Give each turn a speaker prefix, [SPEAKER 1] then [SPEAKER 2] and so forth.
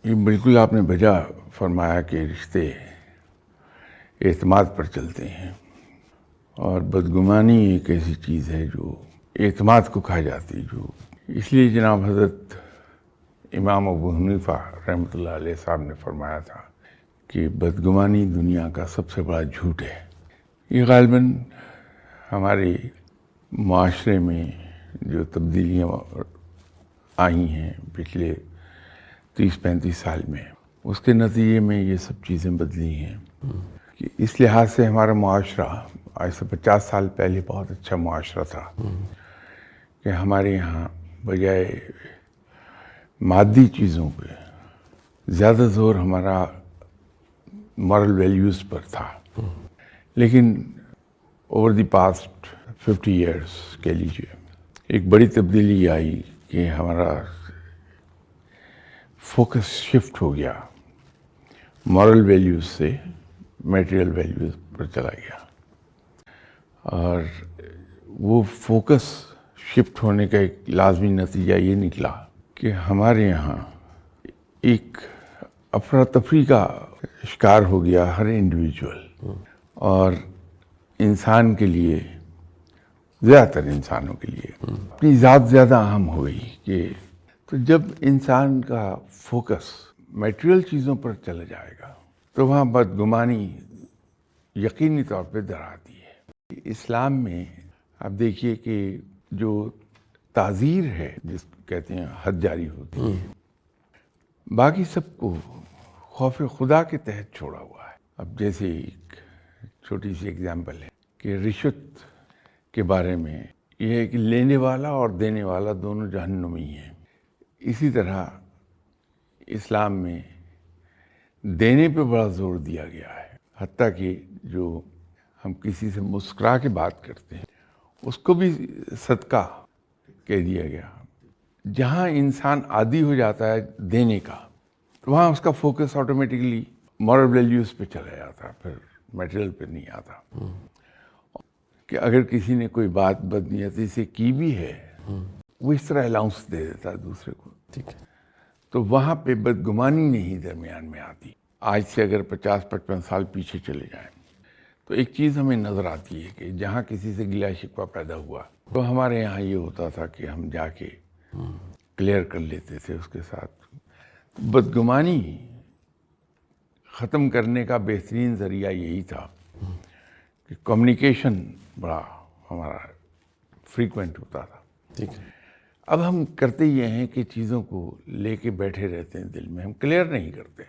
[SPEAKER 1] یہ بالکل آپ نے بجا فرمایا کہ رشتے اعتماد پر چلتے ہیں، اور بدگمانی ایک ایسی چیز ہے جو اعتماد کو کھا جاتی ہے. جو اس لیے جناب حضرت امام ابو حنیفہ رحمۃ اللہ علیہ صاحب نے فرمایا تھا کہ بدگمانی دنیا کا سب سے بڑا جھوٹ ہے. یہ غالباً ہمارے معاشرے میں جو تبدیلیاں آئی ہیں پچھلے 30-35 سال میں، اس کے نتیجے میں یہ سب چیزیں بدلی ہیں. کہ اس لحاظ سے ہمارا معاشرہ آج سے 50 سال پہلے بہت اچھا معاشرہ تھا کہ ہمارے یہاں بجائے مادی چیزوں پہ زیادہ زور ہمارا مورل ویلیوز پر تھا. لیکن اوور دی پاسٹ 50 ایئرس کہہ لیجیے ایک بڑی تبدیلی آئی کہ ہمارا فوکس شفٹ ہو گیا مورل ویلیوز سے میٹیریل ویلیوز پر چلا گیا. اور وہ فوکس شفٹ ہونے کا ایک لازمی نتیجہ یہ نکلا کہ ہمارے یہاں ایک افراتفری کا شکار ہو گیا ہر انڈیویجول، اور انسان کے لیے، زیادہ تر انسانوں کے لیے اپنی ذات زیادہ اہم ہو گئی. کہ تو جب انسان کا فوکس میٹیریل چیزوں پر چلا جائے گا تو وہاں بدگمانی یقینی طور پہ در آتی ہے. اسلام میں آپ دیکھیے کہ جو تعزیر ہے، جس کو کہتے ہیں حد جاری ہوتی ہے، باقی سب کو خوف خدا کے تحت چھوڑا ہوا ہے. اب جیسے ایک چھوٹی سی اگزامپل ہے کہ رشوت کے بارے میں یہ ہے کہ لینے والا اور دینے والا دونوں جہنمی ہیں. اسی طرح اسلام میں دینے پہ بڑا زور دیا گیا ہے، حتیٰ کہ جو ہم کسی سے مسکرا کے بات کرتے ہیں اس کو بھی صدقہ کہہ دیا گیا. جہاں انسان عادی ہو جاتا ہے دینے کا، تو وہاں اس کا فوکس آٹومیٹکلی مورل ویلیوز پہ چلا جاتا ہے، پھر میٹیریل پہ نہیں آتا. کہ اگر کسی نے کوئی بات بدنیتی سے کی بھی ہے، وہ اس طرح الاؤنس دے دیتا ہے دوسرے کو.
[SPEAKER 2] ٹھیک ہے.
[SPEAKER 1] تو وہاں پہ بدگمانی نہیں درمیان میں آتی. آج سے اگر 50-55 سال پیچھے چلے جائیں تو ایک چیز ہمیں نظر آتی ہے کہ جہاں کسی سے گلہ شکوہ پیدا ہوا تو ہمارے یہاں یہ ہوتا تھا کہ ہم جا کے کلیئر کر لیتے تھے اس کے ساتھ. بدگمانی ختم کرنے کا بہترین ذریعہ یہی تھا کہ کمیونیکیشن بڑا ہمارا فریکوینٹ ہوتا تھا.
[SPEAKER 2] ٹھیک ہے.
[SPEAKER 1] اب ہم کرتے یہ ہیں کہ چیزوں کو لے کے بیٹھے رہتے ہیں دل میں، ہم کلیئر نہیں کرتے.